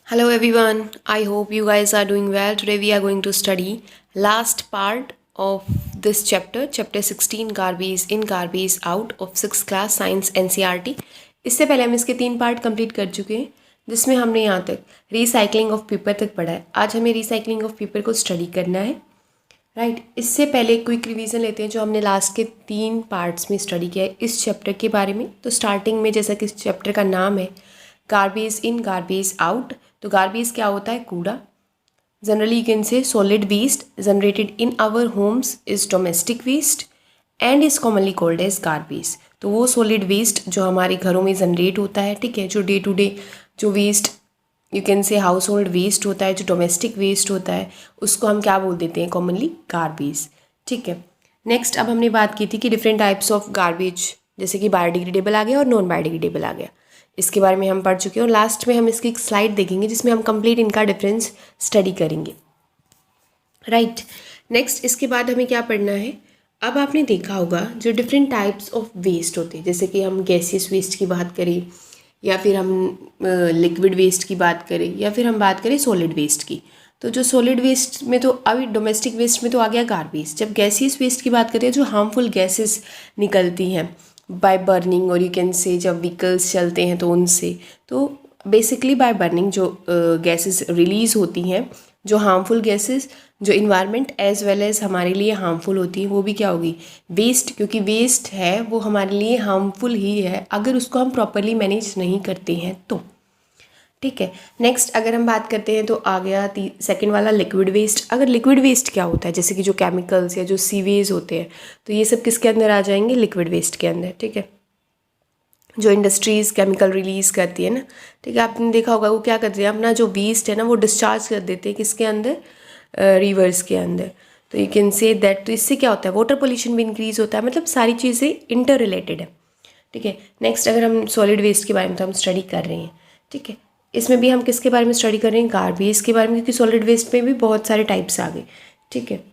Hello everyone, I hope you guys are doing well. Today we are going to study last part of this chapter 16 garbage in garbage out of 6th class science NCERT. इससे पहले हम इसके 3 part complete कर चुके हैं जिसमें हमने यहाँ तक रिसाइकलिंग ऑफ पेपर तक पढ़ा है। आज हमें रिसाइकलिंग ऑफ पेपर को स्टडी करना है, राइट। इससे पहले क्विक रिवीजन लेते हैं जो हमने लास्ट के 3 पार्ट्स में स्टडी किया है इस चैप्टर के बारे में। तो स्टार्टिंग में जैसा कि इस चैप्टर का नाम है गार्बेज इन गार्बेज आउट, तो गार्बेज क्या होता है? कूड़ा। Generally you can say solid waste generated in our homes is domestic waste and is commonly called as garbage. तो वो सॉलिड वेस्ट जो हमारे घरों में जनरेट होता है, ठीक है, जो डे टू डे जो waste you can say household waste होता है, जो डोमेस्टिक वेस्ट होता है, उसको हम क्या बोल देते हैं? कॉमनली गार्बेज, ठीक है। नेक्स्ट अब हमने बात की थी कि डिफरेंट टाइप्स ऑफ गार्बेज, जैसे कि बायोडिग्रेडेबल आ गया और नॉन बायोडिग्रेडेबल आ गया, इसके बारे में हम पढ़ चुके हैं। और लास्ट में हम इसकी एक स्लाइड देखेंगे जिसमें हम कंप्लीट इनका डिफरेंस स्टडी करेंगे, राइट। नेक्स्ट इसके बाद हमें क्या पढ़ना है? अब आपने देखा होगा जो डिफरेंट टाइप्स ऑफ वेस्ट होते हैं, जैसे कि हम गैसियस वेस्ट की बात करें या फिर हम लिक्विड वेस्ट की बात करें या फिर हम बात करें सॉलिड वेस्ट की। तो जो सॉलिड वेस्ट में तो अभी डोमेस्टिक वेस्ट में तो आ गया गार्बेज। जब गैसियस वेस्ट की बात करते हैं जो हार्मफुल गैसेस निकलती हैं बाय बर्निंग, और यू कैन से जब व्हीकल्स चलते हैं तो उनसे, तो बेसिकली बाय बर्निंग जो गैसेस रिलीज़ होती हैं, जो हार्मफुल गैसेस जो इन्वायरमेंट एज वेल एज हमारे लिए हार्मफुल होती हैं, वो भी क्या होगी? वेस्ट। क्योंकि वेस्ट है वो हमारे लिए हार्मफुल ही है अगर उसको हम प्रॉपरली मैनेज नहीं करते हैं तो, ठीक है। नेक्स्ट अगर हम बात करते हैं तो आ गया सेकंड वाला लिक्विड वेस्ट। अगर लिक्विड वेस्ट क्या होता है, जैसे कि जो केमिकल्स या जो सीवेज होते हैं, तो ये सब किसके अंदर आ जाएंगे? लिक्विड वेस्ट के अंदर, ठीक है। जो इंडस्ट्रीज़ केमिकल रिलीज़ करती है ना, ठीक है, आपने देखा होगा वो क्या करते हैं, अपना जो वेस्ट है ना वो डिस्चार्ज कर देते हैं किसके अंदर? रिवर्स के अंदर। तो यू कैन से दैट, तो इससे क्या होता है? वाटर पोल्यूशन भी इंक्रीज़ होता है। मतलब सारी चीज़ें इंटर रिलेटेड है, ठीक है। नेक्स्ट अगर हम सॉलिड वेस्ट के बारे में तो हम स्टडी कर रहे हैं, ठीक है। इसमें भी हम किसके बारे में स्टडी कर रहे हैं? गार्बेज के बारे में, क्योंकि सॉलिड वेस्ट में भी बहुत सारे टाइप्स आ गए, ठीक है।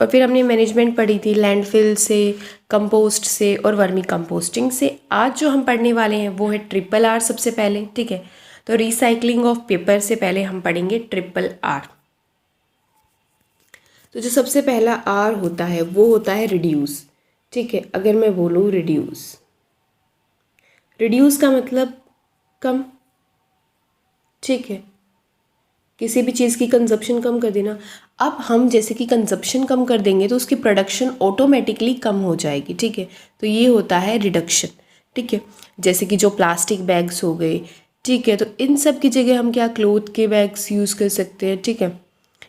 और फिर हमने मैनेजमेंट पढ़ी थी लैंडफिल से, कंपोस्ट से और वर्मी कंपोस्टिंग से। आज जो हम पढ़ने वाले हैं वो है ट्रिपल आर सबसे पहले, ठीक है। तो रिसाइकलिंग ऑफ पेपर से पहले हम पढ़ेंगे ट्रिपल आर। तो जो सबसे पहला आर होता है वो होता है रिड्यूस, ठीक है। अगर मैं बोलूँ रिड्यूस, रिड्यूस का मतलब कम, ठीक है, किसी भी चीज़ की कंजप्शन कम कर देना। अब हम जैसे कि कंजप्शन कम कर देंगे तो उसकी प्रोडक्शन ऑटोमेटिकली कम हो जाएगी, ठीक है। तो ये होता है रिडक्शन, ठीक है। जैसे कि जो प्लास्टिक बैग्स हो गए, ठीक है, तो इन सब की जगह हम क्या क्लोथ के बैग्स यूज़ कर सकते हैं, ठीक है।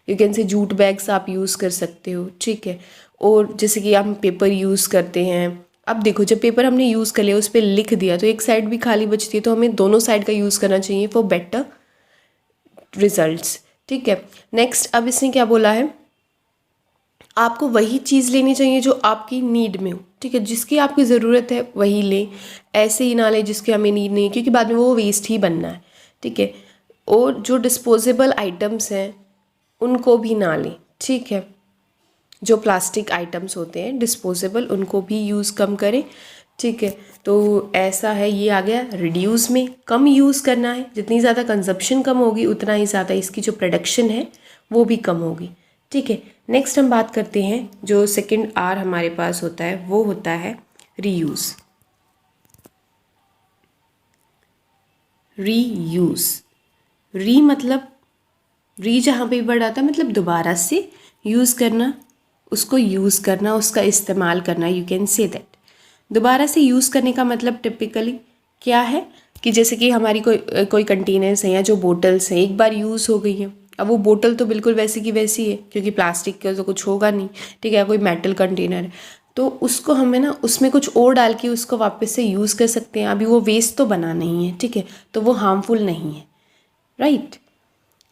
यू कैन से जूट बैग्स आप यूज़ कर सकते हो, ठीक है। और जैसे कि हम पेपर यूज़ करते हैं, अब देखो जब पेपर हमने यूज़ कर लिया उस पर लिख दिया तो एक साइड भी खाली बचती है, तो हमें दोनों साइड का यूज़ करना चाहिए फॉर बेटर रिजल्ट्स, ठीक है। नेक्स्ट अब इसने क्या बोला है? आपको वही चीज़ लेनी चाहिए जो आपकी नीड में हो, ठीक है। जिसकी आपकी ज़रूरत है वही लें, ऐसे ही ना लें जिसकी हमें नीड नहीं है, क्योंकि बाद में वो वेस्ट ही बनना है, ठीक है। और जो डिस्पोजेबल आइटम्स हैं उनको भी ना लें, ठीक है। जो प्लास्टिक आइटम्स होते हैं डिस्पोजेबल, उनको भी यूज़ कम करें, ठीक है। तो ऐसा है, ये आ गया रिड्यूस में। कम यूज़ करना है, जितनी ज़्यादा कंजप्शन कम होगी उतना ही ज़्यादा इसकी जो प्रोडक्शन है वो भी कम होगी, ठीक है। नेक्स्ट हम बात करते हैं जो सेकंड आर हमारे पास होता है वो होता है रीयूज़। रीयूज़, री मतलब री जहाँ पे वर्ड आता है मतलब दोबारा से यूज़ करना, उसको यूज़ करना, उसका इस्तेमाल करना, यू कैन से दैट। दोबारा से यूज़ करने का मतलब टिपिकली क्या है कि जैसे कि हमारी कोई कंटेनर्स हैं या जो बोटल्स हैं एक बार यूज़ हो गई हैं, अब वो बोतल तो बिल्कुल वैसी की वैसी है क्योंकि प्लास्टिक का तो कुछ होगा नहीं, ठीक है। कोई मेटल कंटेनर है तो उसको हमें ना उसमें कुछ और डाल के उसको वापस से यूज़ कर सकते हैं। अभी वो वेस्ट तो बना नहीं है, ठीक है, तो वो हार्मफुल नहीं है, राइट।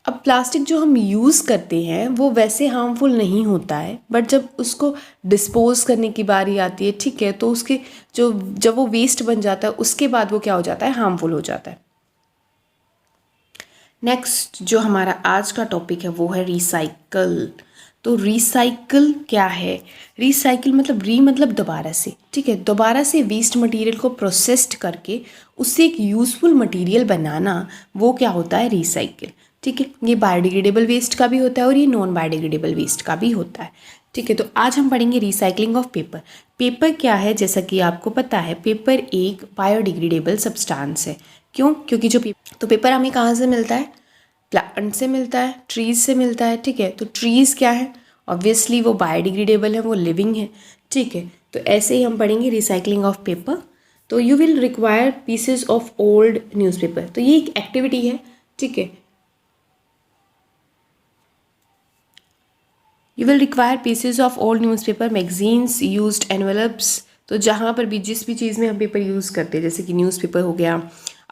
अब प्लास्टिक जो हम यूज़ करते हैं वो वैसे हार्मफुल नहीं होता है, बट जब उसको डिस्पोज करने की बारी आती है, ठीक है, तो उसके जो जब वो वेस्ट बन जाता है उसके बाद वो क्या हो जाता है? हार्मफुल हो जाता है। नेक्स्ट जो हमारा आज का टॉपिक है वो है रिसाइकल। तो रिसाइकल क्या है? रिसाइकल मतलब मतलब दोबारा से, ठीक है, दोबारा से वेस्ट मटेरियल को प्रोसेस्ड करके उससे एक यूज़फुल मटेरियल बनाना, वो क्या होता है? रिसाइकल। ठीक है, ये बायोडिग्रेडेबल वेस्ट का भी होता है और ये नॉन बायोडिग्रेडेबल वेस्ट का भी होता है। ठीक है, तो आज हम पढ़ेंगे रिसाइकलिंग ऑफ पेपर। पेपर क्या है? जैसा कि आपको पता है, पेपर एक बायोडिग्रेडेबल सब्सटेंस है। क्यों? क्योंकि जो पेपर हमें कहाँ से मिलता है? प्लांट से मिलता है, ट्रीज से मिलता है। ठीक है, तो ट्रीज क्या है? ऑब्वियसली वो बायोडिग्रेडेबल है, वो लिविंग है। ठीक है, तो ऐसे ही हम पढ़ेंगे रिसाइकलिंग ऑफ पेपर। तो you will require pieces of old newspaper. तो ये एक एक्टिविटी है। ठीक है, you will require pieces of old newspaper, magazines, used envelopes. तो जहाँ पर भी जिस भी चीज़ में हम पेपर यूज़ करते हैं, जैसे कि न्यूज़पेपर हो गया,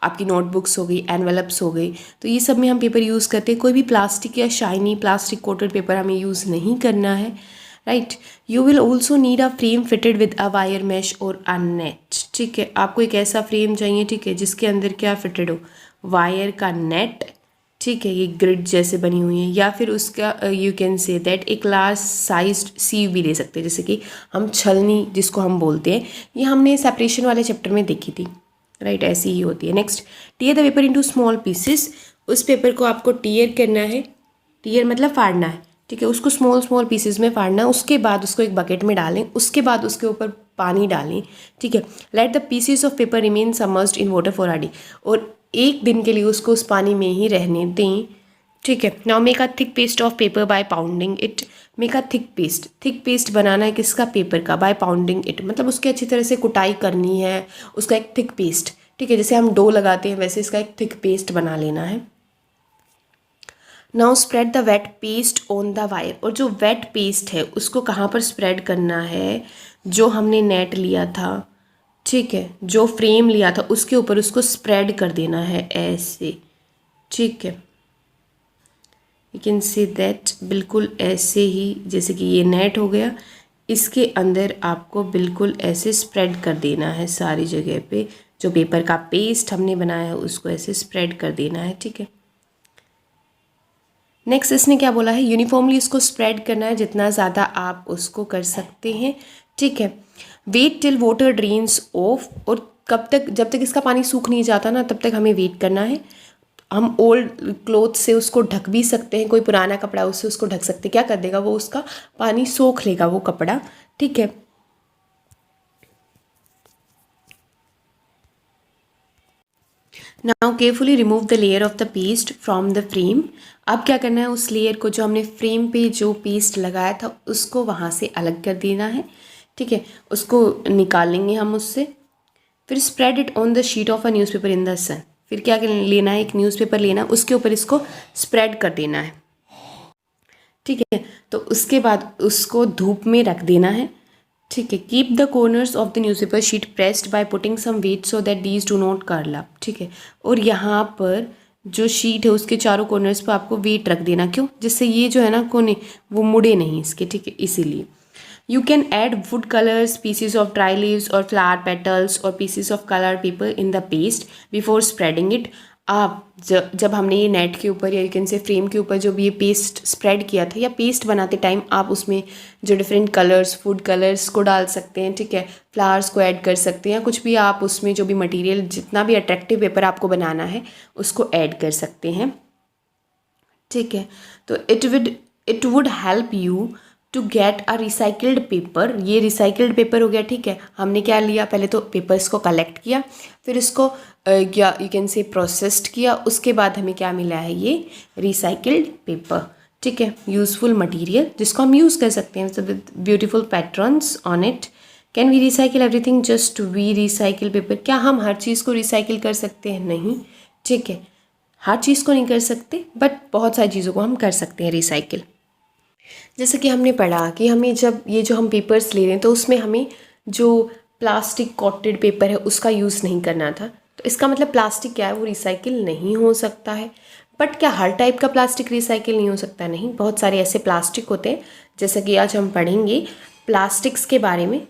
आपकी नोटबुक्स हो गई, एनवेलप्स हो गई, तो ये सब में हम पेपर यूज़ करते हैं। कोई भी प्लास्टिक या शाइनी प्लास्टिक कोटेड पेपर हमें यूज़ नहीं करना है। Right, you will also need a frame fitted with a wire mesh और अ नेट। ठीक है, आपको एक ऐसा फ्रेम चाहिए, ठीक है, जिसके अंदर क्या फिटेड हो? वायर का नेट। ठीक है, ये ग्रिड जैसे बनी हुई है, या फिर उसका यू कैन से दैट एक लार्ज साइज्ड सीव भी ले सकते हैं, जैसे कि हम छलनी जिसको हम बोलते हैं। ये हमने सेपरेशन वाले चैप्टर में देखी थी। राइट, ऐसी ही होती है। Next, tier the paper into small pieces. उस पेपर को आपको टीयर करना है। टीयर मतलब फाड़ना है। ठीक है, उसको स्मॉल स्मॉल पीसेस में फाड़ना है। उसके बाद उसको एक बकेट में डालें, उसके बाद उसके ऊपर पानी डालें। ठीक है, let the pieces of paper remain submerged in water for a day. और एक दिन के लिए उसको उस पानी में ही रहने दें। ठीक है, now make a thick paste of paper by pounding it. Make a thick paste. Thick paste बनाना है किसका? पेपर का। बाय पाउंडिंग इट मतलब उसकी अच्छी तरह से कुटाई करनी है, उसका एक थिक पेस्ट। ठीक है, जैसे हम डो लगाते हैं वैसे इसका एक थिक पेस्ट बना लेना है। Now spread the wet paste on the wire. और जो वेट पेस्ट है उसको कहाँ पर स्प्रेड करना है? जो हमने नेट लिया था, ठीक है, जो फ्रेम लिया था उसके ऊपर उसको स्प्रेड कर देना है ऐसे। ठीक है, यू कैन सी दैट, बिल्कुल ऐसे ही, जैसे कि ये नेट हो गया, इसके अंदर आपको बिल्कुल ऐसे स्प्रेड कर देना है सारी जगह पे। जो पेपर का पेस्ट हमने बनाया है उसको ऐसे स्प्रेड कर देना है। ठीक है, नेक्स्ट इसने क्या बोला है? यूनिफॉर्मली इसको स्प्रेड करना है, जितना ज़्यादा आप उसको कर सकते हैं। ठीक है, wait till water drains off. और कब तक? जब तक इसका पानी सूख नहीं जाता ना, तब तक हमें वेट करना है। हम ओल्ड क्लोथ से उसको ढक भी सकते हैं, कोई पुराना कपड़ा उससे उसको ढक सकते हैं। क्या कर देगा वो? उसका पानी सोख लेगा वो कपड़ा। ठीक है, now carefully remove the layer of the paste from the frame. अब क्या करना है? उस लेयर को, जो हमने फ्रेम पे जो पेस्ट लगाया था उसको वहाँ से अलग कर देना है। ठीक है, उसको निकालेंगे हम उससे। फिर spread it on the sheet of a newspaper in the sun. फिर क्या लेना है? एक न्यूज़पेपर लेना, उसके ऊपर इसको स्प्रेड कर देना है। ठीक है, तो उसके बाद उसको धूप में रख देना है। ठीक है, keep the corners of the newspaper sheet pressed by putting some weight so that these do not curl up. ठीक है, और यहाँ पर जो शीट है उसके चारों कॉर्नर्स पर आपको वेट रख देना। क्यों? जिससे ये जो है ना कोने, वो मुड़े नहीं इसके। ठीक है, इसीलिए you can add wood colors, pieces of dry leaves or flower petals or pieces of colored paper in the paste before spreading it. आप जब हमने ये नेट के ऊपर या यू कैन से फ्रेम के ऊपर जो भी ये पेस्ट स्प्रेड किया था, या पेस्ट बनाते टाइम आप उसमें जो डिफरेंट कलर्स, फूड कलर्स को डाल सकते हैं। ठीक है, फ्लावर्स को ऐड कर सकते हैं, या कुछ भी आप उसमें जो भी मटेरियल, जितना भी अट्रैक्टिव पेपर आपको बनाना है उसको ऐड कर सकते हैं। ठीक है, तो it would help you to get a recycled paper. ये रिसाइकल्ड पेपर हो गया। ठीक है, हमने क्या लिया? पहले तो पेपर्स को कलेक्ट किया, फिर इसको क्या यू कैन से प्रोसेस्ड किया, उसके बाद हमें क्या मिला है? ये रिसाइकल्ड पेपर। ठीक है, यूज़फुल मटेरियल जिसको हम यूज़ कर सकते हैं with beautiful patterns on it. Can we recycle everything? Just we recycle paper. क्या हम हर चीज़ को रिसाइकिल कर सकते हैं? नहीं। ठीक है, हर चीज़ को नहीं कर सकते, बट बहुत सारी चीज़ों को हम कर सकते हैं रिसाइकिल। जैसे कि हमने पढ़ा कि हमें जब ये जो हम पेपर्स ले रहे हैं तो उसमें हमें जो प्लास्टिक कॉटेड पेपर है उसका यूज़ नहीं करना था। तो इसका मतलब प्लास्टिक क्या है? वो रिसाइकिल नहीं हो सकता है। बट क्या हर टाइप का प्लास्टिक रिसाइकिल नहीं हो सकता? नहीं, बहुत सारे ऐसे प्लास्टिक होते हैं, जैसे कि आज हम पढ़ेंगे प्लास्टिक्स के बारे में।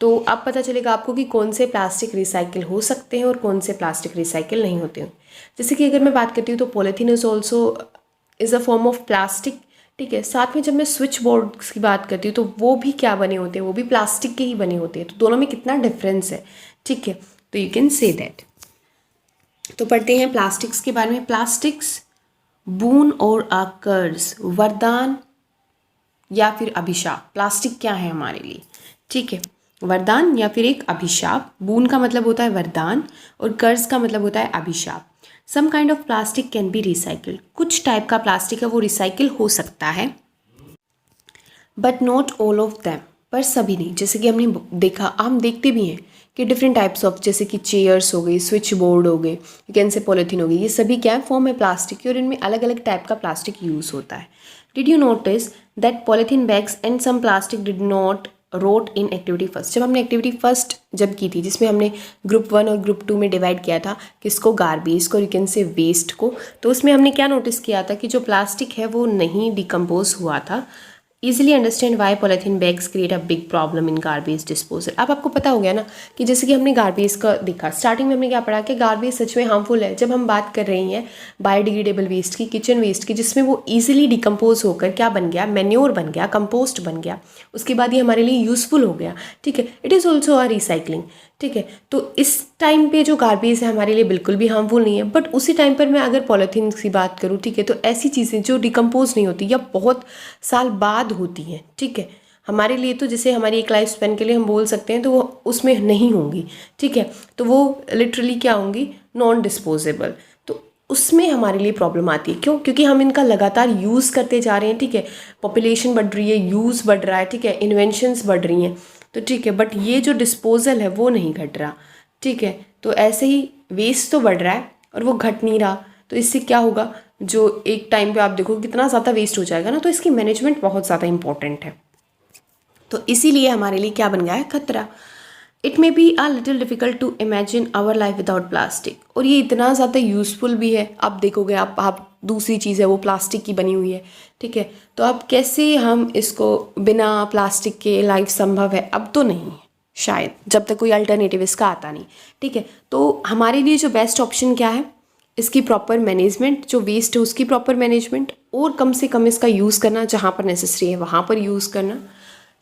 तो अब पता चलेगा आपको कि कौन से प्लास्टिक रिसाइकिल हो सकते हैं और कौन से प्लास्टिक रिसाइकिल नहीं होते हैं। जैसे कि अगर मैं बात करती हूँ तो polythene is a form of plastic, ठीक है। साथ में जब मैं स्विच बोर्ड्स की बात करती हूँ तो वो भी क्या बने होते हैं, वो भी प्लास्टिक के ही बने होते हैं। तो दोनों में कितना डिफरेंस है, ठीक है। तो यू कैन से दैट। तो पढ़ते हैं प्लास्टिक्स के बारे में। प्लास्टिक्स बून और कर्स, वरदान या फिर अभिशाप। प्लास्टिक क्या है हमारे लिए, ठीक है, वरदान या फिर एक अभिशाप। बून का मतलब होता है वरदान और कर्ज का मतलब होता है अभिशाप। Some kind of plastic can be recycled, कुछ टाइप का प्लास्टिक है वो रिसाइकिल हो सकता है, but not all of them, पर सभी नहीं। जैसे कि हमने देखा, हम देखते भी हैं कि डिफरेंट टाइप्स ऑफ, जैसे कि चेयर्स हो गई, स्विच बोर्ड हो गए, यू कैन से पॉलीथीन हो गई, ये सभी क्या है, फॉर्म है प्लास्टिक की और इनमें अलग अलग टाइप का प्लास्टिक यूज़ होता है। Did you notice that polythene bags and some plastic did not rot in activity first. जब हमने एक्टिविटी फर्स्ट जब की थी, जिसमें हमने ग्रुप 1 और ग्रुप 2 में डिवाइड किया था, किसको, गार्बेज को, यू कैन से वेस्ट को, तो उसमें हमने क्या नोटिस किया था कि जो प्लास्टिक है वो नहीं डिकम्पोज हुआ था। Easily understand why polythene bags create a big problem in garbage disposal. अब आपको पता हो गया ना कि जैसे कि हमने गार्बेज का देखा, स्टार्टिंग में हमने क्या पढ़ा कि गार्बेज सच में हार्मफुल है। जब हम बात कर रही हैं बायोडिग्रेडेबल वेस्ट की, किचन वेस्ट की, जिसमें वो ईजिली डिकम्पोज होकर क्या बन गया, मैन्योर बन गया, कंपोस्ट बन गया, उसके बाद ये हमारे लिए यूज़फुल हो गया, ठीक है। It is also a recycling, ठीक है। तो इस टाइम पे जो गार्बेज है हमारे लिए बिल्कुल भी हार्मफुल नहीं है। बट उसी टाइम पर मैं अगर पॉलीथीन की बात करूँ, ठीक है, तो ऐसी चीज़ें जो डिकम्पोज नहीं होती या बहुत साल बाद होती हैं, ठीक है, हमारे लिए तो जैसे हमारी एक लाइफ स्पैन के लिए हम बोल सकते हैं, तो वो उसमें नहीं होंगी, ठीक है। तो वो लिटरली क्या होंगी, नॉन डिस्पोजेबल। तो उसमें हमारे लिए प्रॉब्लम आती है। क्यों? क्योंकि हम इनका लगातार यूज़ करते जा रहे हैं, ठीक है। पॉपुलेशन बढ़ रही है, यूज़ बढ़ रहा है, ठीक है, इन्वेंशंस बढ़ रही हैं, तो ठीक है। बट ये जो डिस्पोजल है वो नहीं घट रहा, ठीक है। तो ऐसे ही वेस्ट तो बढ़ रहा है और वो घट नहीं रहा। तो इससे क्या होगा, जो एक टाइम पे आप देखो कितना ज़्यादा वेस्ट हो जाएगा ना, तो इसकी मैनेजमेंट बहुत ज़्यादा इंपॉर्टेंट है। तो इसीलिए हमारे लिए क्या बन गया है, खतरा। It may be a little difficult to imagine our life without plastic. और ये इतना ज़्यादा यूज़फुल भी है। आप देखोगे, आप दूसरी चीज़ है वो प्लास्टिक की बनी हुई है, ठीक है। तो अब कैसे हम इसको, बिना प्लास्टिक के लाइफ संभव है? अब तो नहीं है शायद, जब तक कोई अल्टरनेटिव इसका आता नहीं, ठीक है। तो हमारे लिए जो बेस्ट ऑप्शन क्या है, इसकी प्रॉपर मैनेजमेंट, जो वेस्ट है उसकी प्रॉपर मैनेजमेंट, और कम से कम इसका यूज़ करना, जहाँ पर नेसेसरी है वहाँ पर यूज़ करना।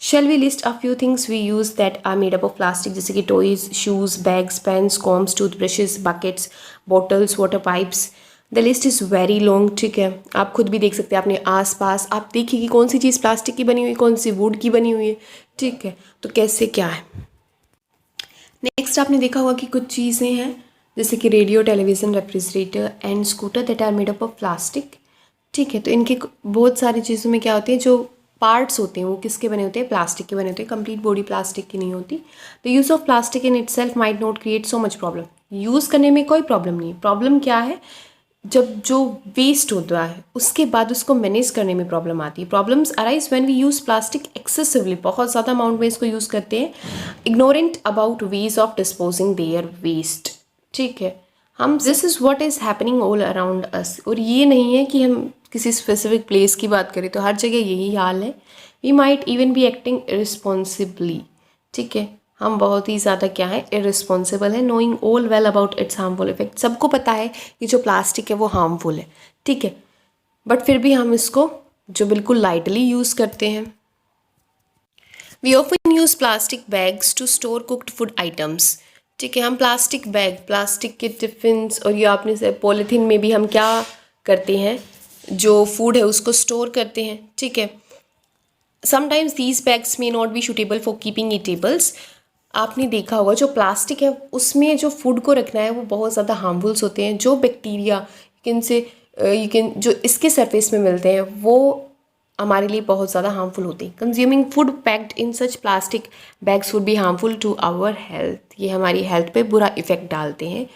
Shall we list a few things we use that are made up of plastic, जैसे कि toys, shoes, bags, pens, combs, toothbrushes, buckets, bottles, water pipes. The list is very long, ठीक है। आप खुद भी देख सकते हैं अपने आसपास, आप देखिए कि कौन सी चीज़ प्लास्टिक की बनी हुई है, कौन सी वुड की बनी हुई है, ठीक है। तो कैसे क्या है। नेक्स्ट आपने देखा होगा कि कुछ चीज़ें हैं जैसे कि radio, television, refrigerator and scooter that are made up of plastic, ठीक है। तो इनके बहुत सारी चीज़ों में क्या होती है, जो पार्ट्स होते हैं वो किसके बने होते हैं, प्लास्टिक के बने होते हैं। कंप्लीट बॉडी प्लास्टिक की नहीं होती। The use of plastic in itself might not create so much problem. Use करने में कोई प्रॉब्लम नहीं है। प्रॉब्लम क्या है, जब जो वेस्ट होता है उसके बाद उसको मैनेज करने में प्रॉब्लम आती है। Problems arise when we use plastic excessively, बहुत ज़्यादा अमाउंट में इसको यूज़ करते हैं, ignorant about ways of disposing their waste, ठीक है। हम, this is what is happening all around us. और ये नहीं है कि हम किसी स्पेसिफिक प्लेस की बात करें, तो हर जगह यही हाल है। We might even be acting irresponsibly, ठीक है। हम बहुत ही ज़्यादा क्या है, इरिस्पॉन्सिबल है, knowing all well about it's harmful effect. सबको पता है कि जो प्लास्टिक है वो हार्मफुल है, ठीक है, बट फिर भी हम इसको जो बिल्कुल लाइटली यूज़ करते हैं। We often use plastic bags to store cooked food items, ठीक है। हम प्लास्टिक बैग, प्लास्टिक के टिफ़िन्स, और ये आपने से पॉलीथीन में भी हम क्या करते हैं, जो फूड है उसको स्टोर करते हैं, ठीक है। Sometimes these bags may not be suitable for keeping eatables. आपने देखा होगा जो प्लास्टिक है उसमें जो फूड को रखना है वो बहुत ज़्यादा हार्मफुल्स होते हैं। जो बैक्टीरिया जो इसके सरफेस में मिलते हैं वो हमारे लिए बहुत ज़्यादा हार्मफुल होते हैं। Consuming food packed in such plastic bags would be harmful to our health. ये हमारी हेल्थ पे बुरा इफेक्ट डालते हैं।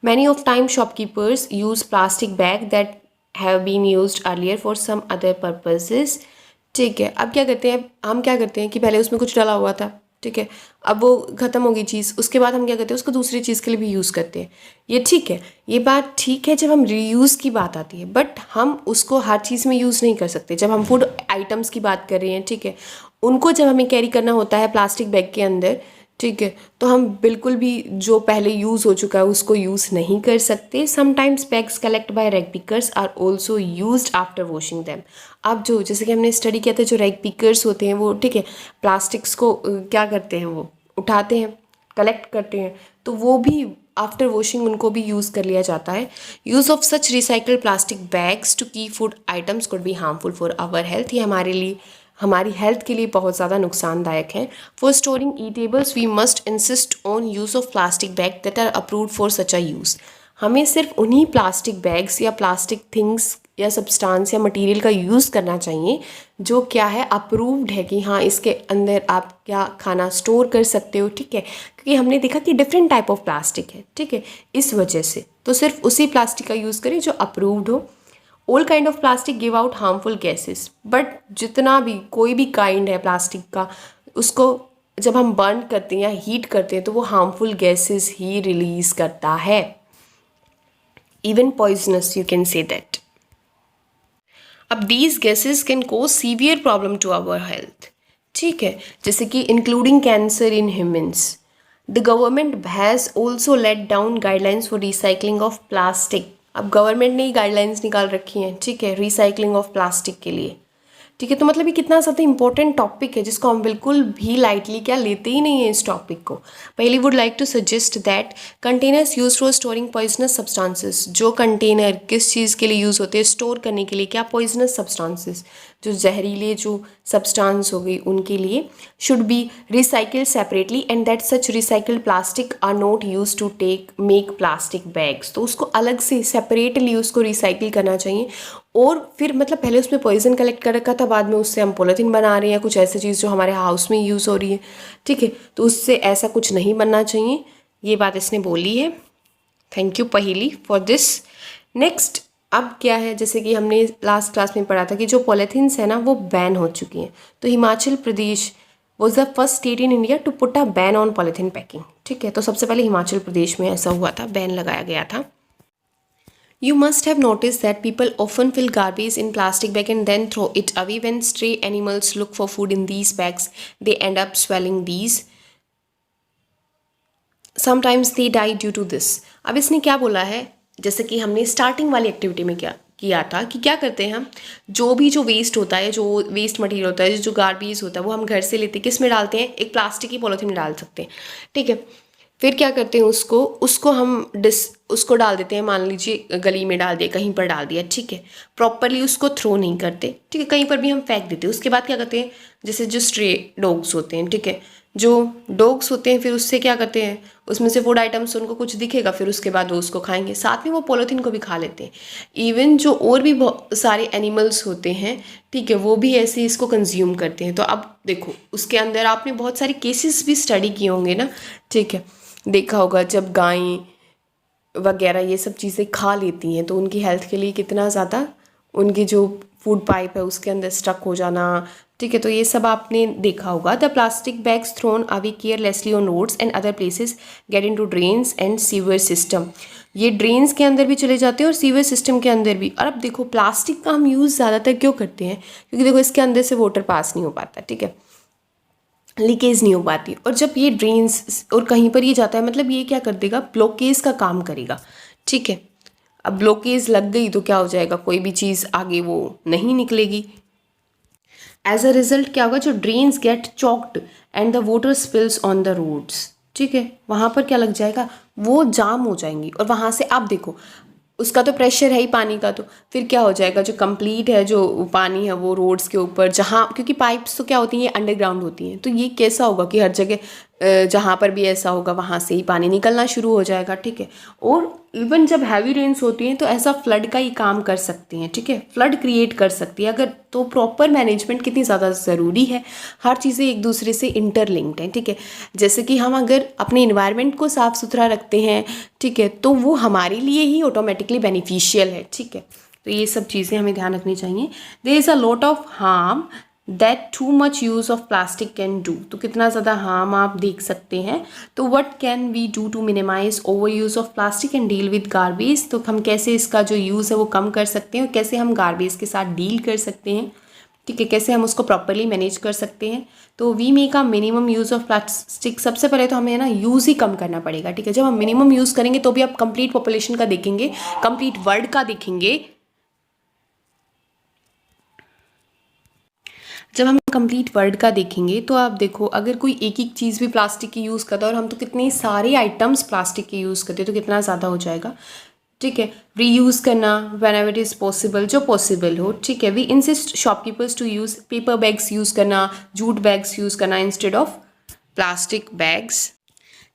Many of time shopkeepers use plastic bag that have been used earlier for some other purposes, ठीक है। अब क्या करते हैं, हम क्या करते हैं कि पहले उसमें कुछ डाला हुआ था, ठीक है, अब वो ख़त्म हो गई चीज़, उसके बाद हम क्या करते हैं, उसको दूसरी चीज़ के लिए भी यूज़ करते हैं। ये ठीक है, ये बात ठीक है जब हम रीयूज़ की बात आती है, बट हम उसको हर चीज़ में यूज़ नहीं कर सकते। जब हम फूड आइटम्स की बात कर रहे हैं, ठीक है, उनको जब हमें कैरी करना होता है प्लास्टिक बैग के अंदर, ठीक है, तो हम बिल्कुल भी जो पहले यूज़ हो चुका है उसको यूज़ नहीं कर सकते। Sometimes bags collect by rag pickers are also used after washing them. अब जो जैसे कि हमने स्टडी किया था, जो रैग पिकर्स होते हैं वो, ठीक है, प्लास्टिक्स को क्या करते हैं, वो उठाते हैं, कलेक्ट करते हैं, तो वो भी आफ्टर वॉशिंग उनको भी यूज़ कर लिया जाता है। Use of such recycled plastic bags to keep food items could be harmful for our health. ये हमारे लिए, हमारी हेल्थ के लिए बहुत ज़्यादा नुकसानदायक है। For storing eatables we must insist on use of plastic bag that are approved for such a use. हमें सिर्फ उन्हीं प्लास्टिक बैग्स या प्लास्टिक थिंग्स या सब्सटेंस या मटेरियल का यूज़ करना चाहिए जो क्या है, अप्रूव्ड है, कि हाँ इसके अंदर आप क्या खाना स्टोर कर सकते हो, ठीक है। क्योंकि हमने देखा कि डिफरेंट टाइप ऑफ प्लास्टिक है, ठीक है, इस वजह से तो सिर्फ उसी प्लास्टिक का यूज़ करें जो अप्रूव्ड हो। All kind of plastic give out harmful gases, but जितना भी कोई भी काइंड है प्लास्टिक का, उसको जब हम बर्न करते हैं या हीट करते हैं तो वो हार्मफुल गैसेस ही रिलीज करता है, even poisonous, you can say that. अब these gases can cause severe problem to our health, ठीक है, जैसे कि including cancer in humans. The government has also laid down guidelines for recycling of plastic. अब government ने ही guidelines निकाल रखी हैं, ठीक है, रिसाइकलिंग ऑफ प्लास्टिक के लिए, ठीक है। तो मतलब ये कितना ज़्यादा इंपॉर्टेंट टॉपिक है जिसको हम बिल्कुल भी लाइटली क्या लेते ही नहीं है इस टॉपिक को। पहले would like to suggest that containers use for storing poisonous substances. जो कंटेनर किस चीज़ के लिए यूज़ होते हैं, स्टोर करने के लिए, क्या, पॉइजनस सब्सटेंसेस, जो जहरीले जो सब्सटेंस हो गई उनके लिए, should be recycled separately and that such recycled plastic are not use to take make plastic bags. तो उसको अलग से सेपरेटली उसको रिसाइकिल करना चाहिए। और फिर मतलब पहले उसमें पॉइजन कलेक्ट कर रखा था, बाद में उससे हम पॉलीथीन बना रहे हैं, कुछ ऐसी चीज़ जो हमारे हाउस में यूज़ हो रही है, ठीक है, तो उससे ऐसा कुछ नहीं बनना चाहिए। ये बात इसने बोली है। थैंक यू पहेली फॉर दिस। नेक्स्ट अब क्या है, जैसे कि हमने लास्ट क्लास में पढ़ा था कि जो पॉलीथीन्स है ना वो बैन हो चुकी हैं। तो Himachal Pradesh was the first state in India to put a ban on polythene packing, ठीक है। तो सबसे पहले हिमाचल प्रदेश में ऐसा हुआ था, बैन लगाया गया था। You must have noticed that people often fill garbage in plastic bag and then throw it away. When stray animals look for food in these bags, they end up swallowing these. Sometimes they die due to this. अब इसने क्या बोला है, जैसे कि हमने starting वाली activity में क्या किया था कि क्या करते हैं हम, जो वेस्ट होता है, जो वेस्ट मटेरियल होता है, जो गार्बेज होता है, वो हम घर से लेते हैं, किस में डालते हैं, एक प्लास्टिक की पॉलीथीन में डाल सकते हैं, ठीक है। फिर क्या करते हैं, उसको हम उसको डाल देते हैं, मान लीजिए गली में डाल दिया, कहीं पर डाल दिया, ठीक है, प्रॉपरली उसको थ्रो नहीं करते, ठीक है, कहीं पर भी हम फेंक देते हैं। उसके बाद क्या करते हैं, जैसे जो स्ट्रे डॉग्स होते हैं, ठीक है, जो डॉग्स होते हैं, फिर उससे क्या करते हैं, उसमें से फूड आइटम्स उनको कुछ दिखेगा, फिर उसके बाद वो उसको खाएंगे, साथ में वो पॉलीथीन को भी खा लेते हैं। इवन जो और भी बहुत सारे एनिमल्स होते हैं, ठीक है, वो भी ऐसे इसको कंज्यूम करते हैं। तो अब देखो उसके अंदर आपने बहुत सारे केसेस भी स्टडी किए होंगे ना, ठीक है, देखा होगा जब गाय वगैरह ये सब चीज़ें खा लेती हैं तो उनकी हेल्थ के लिए कितना ज़्यादा, उनकी जो फूड पाइप है उसके अंदर स्टक हो जाना, ठीक है, तो ये सब आपने देखा होगा। The plastic bags thrown away carelessly on roads and other places get into drains and sewer system. ये ड्रेन्स के अंदर भी चले जाते हैं और सीवर सिस्टम के अंदर भी। और अब देखो प्लास्टिक का हम यूज़ ज़्यादातर क्यों करते हैं, क्योंकि देखो इसके अंदर से वाटर पास नहीं हो पाता, ठीक है, लीकेज नहीं हो पाती। और जब ये ड्रेन्स और कहीं पर ये जाता है, मतलब ये क्या कर देगा, ब्लॉकेज का काम करेगा, ठीक है। अब ब्लॉकेज लग गई तो क्या हो जाएगा, कोई भी चीज़ आगे वो नहीं निकलेगी। एज अ रिजल्ट क्या होगा, जो drains get choked and the water spills on the roads, ठीक है, वहाँ पर क्या लग जाएगा, वो जाम हो जाएंगी। और वहाँ से आप देखो उसका तो प्रेशर है ही पानी का, तो फिर क्या हो जाएगा, जो कंप्लीट है जो पानी है वो रोड्स के ऊपर, जहाँ क्योंकि पाइप्स तो क्या होती हैं, ये अंडरग्राउंड होती हैं, तो ये कैसा होगा कि हर जगह जहाँ पर भी ऐसा होगा वहाँ से ही पानी निकलना शुरू हो जाएगा, ठीक है। और इवन जब हैवी रेन्स होती हैं तो ऐसा फ्लड का ही काम कर सकते हैं, ठीक है, फ्लड क्रिएट कर सकती है अगर। तो प्रॉपर मैनेजमेंट कितनी ज़्यादा ज़रूरी है, हर चीज़ें एक दूसरे से इंटरलिंक्ड हैं, ठीक है। जैसे कि हम अगर अपने इन्वायरमेंट को साफ़ सुथरा रखते हैं, ठीक है, तो वो हमारे लिए ही ऑटोमेटिकली बेनिफिशियल है, ठीक है। तो ये सब चीज़ें हमें ध्यान रखनी चाहिए। There is a lot of harm that too much use of plastic can do. तो कितना ज़्यादा हार्म आप देख सकते हैं। तो what can we do to minimize over use of plastic and deal with garbage. तो हम कैसे इसका जो यूज़ है वो कम कर सकते हैं और कैसे हम गार्बेज के साथ डील कर सकते हैं, ठीक है, कैसे हम उसको प्रॉपरली मैनेज कर सकते हैं। तो we make a minimum use of plastic. सबसे पहले तो हमें ना यूज़ ही कम करना पड़ेगा। ठीक है, जब हम मिनिमम यूज़ करेंगे तो भी आप कंप्लीट पॉपुलेशन का देखेंगे, कंप्लीट वर्ल्ड का देखेंगे। जब हम कंप्लीट वर्ल्ड का देखेंगे तो आप देखो, अगर कोई एक एक चीज़ भी प्लास्टिक की यूज़ करता है, और हम तो कितने सारे आइटम्स प्लास्टिक के यूज़ करते हैं, तो कितना ज़्यादा हो जाएगा। ठीक है, रीयूज़ करना whenever it is possible, जो पॉसिबल हो। ठीक है, we insist shopkeepers to use paper bags use करना, जूट बैग्स यूज़ करना इंस्टेड ऑफ प्लास्टिक बैग्स।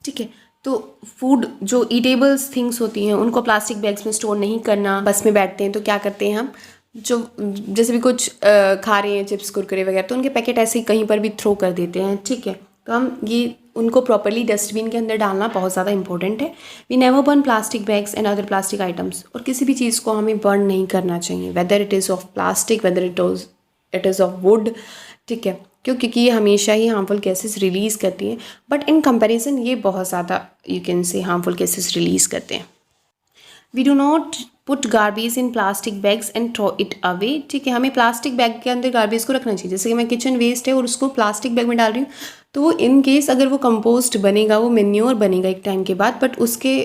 ठीक है, तो फूड जो ईटेबल्स थिंग्स होती हैं उनको प्लास्टिक बैग्स में स्टोर नहीं करना। बस में बैठते हैं तो क्या करते हैं हम, जो जैसे भी कुछ खा रहे हैं चिप्स कुरकुरे वगैरह, तो उनके पैकेट ऐसे ही कहीं पर भी थ्रो कर देते हैं। ठीक है, तो हम ये उनको प्रॉपरली डस्टबिन के अंदर डालना बहुत ज़्यादा इंपॉर्टेंट है। We never burn plastic bags and other plastic items. और किसी भी चीज़ को हमें बर्न नहीं करना चाहिए, whether it is of plastic, whether it is of would. ठीक है, क्योंकि ये हमेशा ही हार्मफुल गैसेस रिलीज़ करती हैं, बट इन कंपैरिजन ये बहुत ज़्यादा you can say harmful gases release करते हैं। We do not put garbage in plastic bags and throw it away. ठीक है, हमें प्लास्टिक बैग के अंदर गार्बेज को रखना चाहिए। जैसे कि मैं किचन वेस्ट है और उसको प्लास्टिक बैग में डाल रही हूँ, तो वो इन केस अगर वो कंपोस्ट बनेगा, वो मेन्योर बनेगा एक टाइम के बाद, बट उसके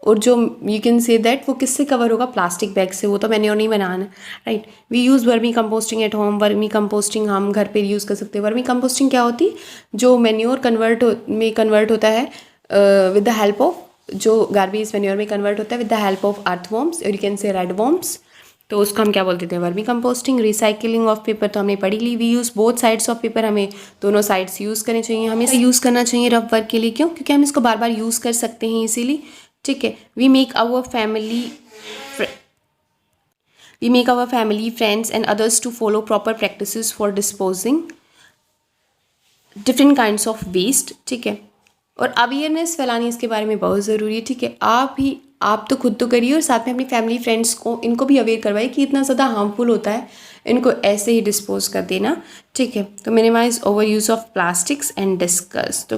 और जो यू कैन से दैट वो किससे कवर होगा, प्लास्टिक बैग से। वो तो मेन्योर नहीं बनाना, right. We use vermicomposting at home. Vermicomposting हम घर पे यूज़ कर सकते हैं। वर्मी कंपोस्टिंग क्या होती है, जो मेन्योर कन्वर्ट होता है विद द हेल्प ऑफ, जो गार्बेज मेन्योर में कन्वर्ट होता है with the help of earthworms, और you can say red worms. तो उसको हम क्या बोलते हैं, vermicomposting. Recycling of paper तो हमने पढ़ी ली। We use both sides of paper. हमें दोनों साइड्स यूज़ करनी चाहिए। हमें यूज़ करना चाहिए रफ वर्क के लिए। क्यों? क्योंकि हम इसको बार बार यूज़ कर सकते हैं इसीलिए। ठीक है, we make our family friends and others to follow proper practices for disposing different kinds of waste. ठीक है, और अवेयरनेस फैलानी इसके बारे में बहुत ज़रूरी है। ठीक है, आप तो खुद तो करिए और साथ में अपनी फैमिली फ्रेंड्स को, इनको भी अवेयर करवाइए कि इतना ज़्यादा हार्मफुल होता है इनको ऐसे ही डिस्पोज कर देना। ठीक है, तो minimize over use of plastics and discuss. तो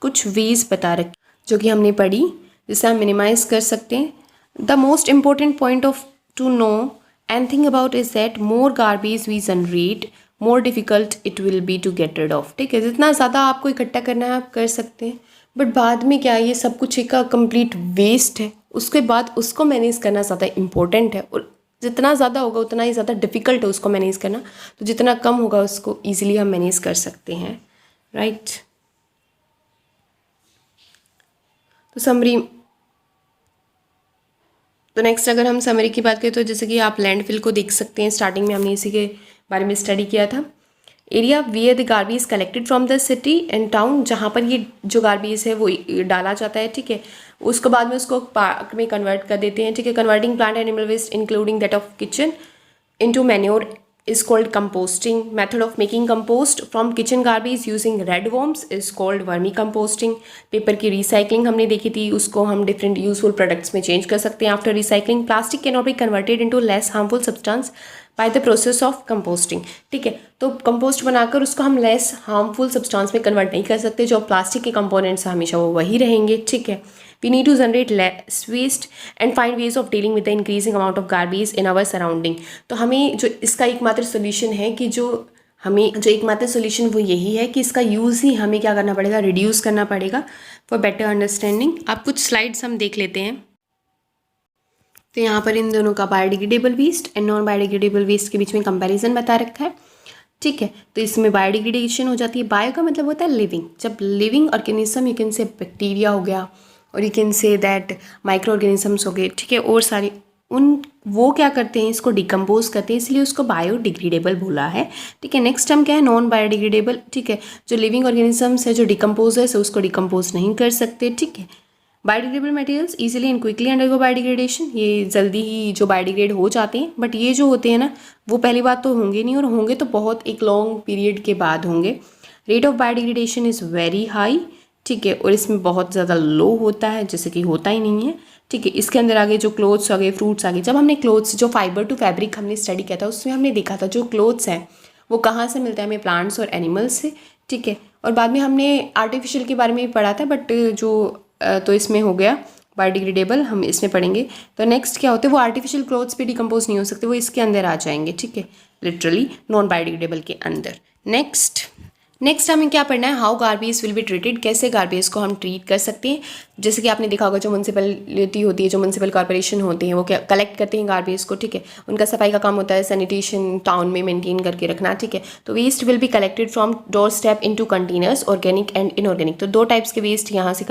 कुछ वेज बता रखे जो कि हमने पढ़ी, जिससे हम मिनिमाइज कर सकते हैं। The most important point of to know and think about is that more garbage we generate, more difficult it will be to get rid of. ठीक है, जितना ज़्यादा आपको इकट्ठा करना है आप कर सकते हैं, बट बाद में क्या, ये सब कुछ एक कंप्लीट वेस्ट है। उसके बाद उसको मैनेज करना ज़्यादा इम्पोर्टेंट है, और जितना ज़्यादा होगा उतना ही ज़्यादा डिफ़िकल्ट है उसको मैनेज करना। तो जितना कम होगा उसको ईजिली हम मैनेज कर सकते हैं, राइट। तो समरी, तो नेक्स्ट अगर हम समरी की बात करें तो जैसे कि आप लैंडफिल को देख सकते हैं। स्टार्टिंग में हमने इसी के बारे में स्टडी किया था। Area where the garbage collected from the city and town, जहाँ पर ये जो गार्बेज है वो डाला जाता है। ठीक है, उसको बाद में उसको पार्क में कन्वर्ट कर देते हैं। ठीक है, converting plant animal waste including that of kitchen into manure is called composting. Method of making compost from kitchen garbage using red worms is called vermicomposting. Paper की रिसाइकलिंग हमने देखी थी, उसको हम डिफरेंट यूजफुल प्रोडक्ट्स में change कर सकते हैं after recycling. Plastic can not be converted into less harmful substance by the process of composting. ठीक है, तो कंपोस्ट बनाकर उसको हम लेस हार्मफुल सब्सटेंस में कन्वर्ट नहीं कर सकते। जो प्लास्टिक के कंपोनेंट्स हमेशा वो वही रहेंगे। ठीक है, we need to generate less waste and find ways of dealing with the increasing amount of garbage in our surrounding. तो हमें जो इसका एकमात्र सोल्यूशन है कि जो एकमात्र सोल्यूशन वो यही है कि इसका यूज़ ही हमें क्या करना पड़ेगा, रिड्यूस करना पड़ेगा फॉर बेटर अंडरस्टैंडिंग। आप कुछ स्लाइड्स हम देख लेते हैं। तो यहाँ पर इन दोनों का biodegradable waste and non biodegradable waste के बीच में कंपैरिजन बता रखा है। ठीक है, तो इसमें बायोडिग्रेडेशन हो जाती है। बायो का मतलब होता है लिविंग। जब लिविंग ऑर्गेनिज्म, यू कैन से बैक्टीरिया हो गया, और you can say that micro organisms हो गए। ठीक है, और सारी वो क्या करते हैं, इसको डिकम्पोज करते हैं, इसलिए उसको बायोडिग्रेडेबल बोला है। ठीक है, नेक्स्ट हम क्या है, नॉन बायोडिग्रेडेबल। ठीक है, जो लिविंग ऑर्गेनिजम्स है, जो डिकम्पोज है, उसको डिकम्पोज नहीं कर सकते। ठीक है, biodegradable materials easily and quickly undergo biodegradation, ये जल्दी ही जो बायोडिग्रेड हो जाते हैं। बट ये जो होते हैं ना, वो पहली बात तो होंगे नहीं, और होंगे तो बहुत एक लॉन्ग पीरियड के बाद होंगे। Rate of biodegradation is very high. ठीक है, और इसमें बहुत ज़्यादा लो होता है, जैसे कि होता ही नहीं है। ठीक है, इसके अंदर आगे जो क्लोथ्स आ गए, फ्रूट्स आ गए। जब हमने क्लोथ्स, जो फाइबर टू फैब्रिक हमने स्टडी किया था, उसमें हमने देखा था जो क्लोथ्स हैं वो कहाँ से मिलता है हमें, प्लांट्स और एनिमल्स से। ठीक है, और बाद में हमने आर्टिफिशियल के बारे में भी पढ़ा था, बट जो तो इसमें हो गया बायोडिग्रेडेबल हम इसमें पढ़ेंगे। तो नेक्स्ट क्या होते हैं, वो आर्टिफिशियल क्लोथ्स पे डिकम्पोज नहीं हो सकते, वो इसके अंदर आ जाएंगे, ठीक है, लिटरली नॉन बायोडिग्रेडेबल के अंदर। नेक्स्ट हमें क्या पढ़ना है, how garbage will be treated, कैसे गार्बेज को हम ट्रीट कर सकते हैं। जैसे कि आपने देखा होगा जो म्यूनसिपलिटी होती है, जो म्यूनसिपल कॉर्पोरेशन होते हैं, वो क्या कलेक्ट करते हैं गार्बेज को, ठीक है, उनका सफाई का काम होता है सैनिटेशन टाउन में मेंटेन करके रखना, ठीक है। तो waste will be collected from door step into containers, organic and inorganic. तो दो टाइप्स के वेस्ट यहाँ से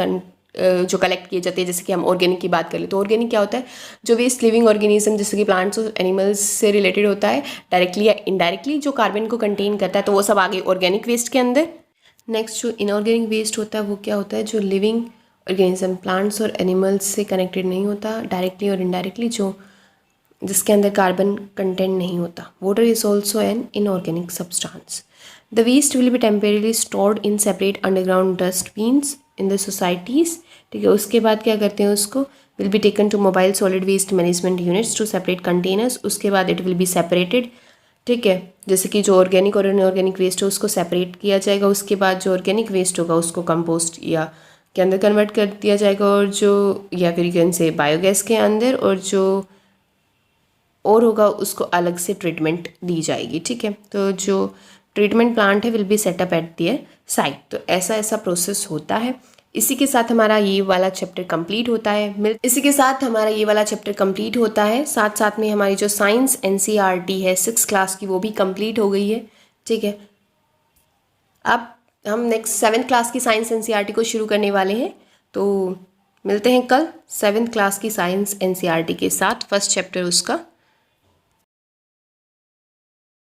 जो कलेक्ट किए जाते हैं। जैसे कि हम ऑर्गेनिक की बात करें तो ऑर्गेनिक क्या होता है, जो वेस्ट लिविंग ऑर्गेनिज्म जैसे कि प्लांट्स और एनिमल्स से रिलेटेड होता है, डायरेक्टली या इनडायरेक्टली जो कार्बन को कंटेन करता है, तो वो सब आ गए ऑर्गेनिक वेस्ट के अंदर। नेक्स्ट जो इनऑर्गेनिक वेस्ट होता है वो क्या होता है, जो लिविंग ऑर्गेनिज्म प्लांट्स और एनिमल्स से कनेक्टेड नहीं होता डायरेक्टली और इनडायरेक्टली, जो जिसके अंदर कार्बन कंटेंट नहीं होता। Water is also an inorganic substance. The waste will be temporarily stored in separate underground dustbins in the societies, ठीक है। उसके बाद क्या करते हैं, उसको will be taken to mobile solid waste management units to separate containers. उसके बाद इट विल बी सेपरेटेड, ठीक है, जैसे कि जो ऑर्गेनिक और इनऑर्गेनिक वेस्ट है उसको सेपरेट किया जाएगा। उसके बाद जो ऑर्गेनिक वेस्ट होगा उसको कंपोस्ट या के अंदर कन्वर्ट कर दिया जाएगा, और जो या फिर कैन से बायोगैस के अंदर, और जो और होगा उसको अलग से ट्रीटमेंट दी जाएगी, ठीक है। तो जो ट्रीटमेंट प्लांट है will be set up at their site. तो ऐसा प्रोसेस होता है। इसी के साथ हमारा ये वाला चैप्टर कंप्लीट होता है। साथ साथ में हमारी जो साइंस एनसीईआरटी है 6th क्लास की वो भी कंप्लीट हो गई है, ठीक है। अब हम नेक्स्ट 7th क्लास की साइंस एनसीईआरटी को शुरू करने वाले हैं। तो मिलते हैं कल 7th क्लास की साइंस एनसीईआरटी के साथ, फर्स्ट चैप्टर उसका।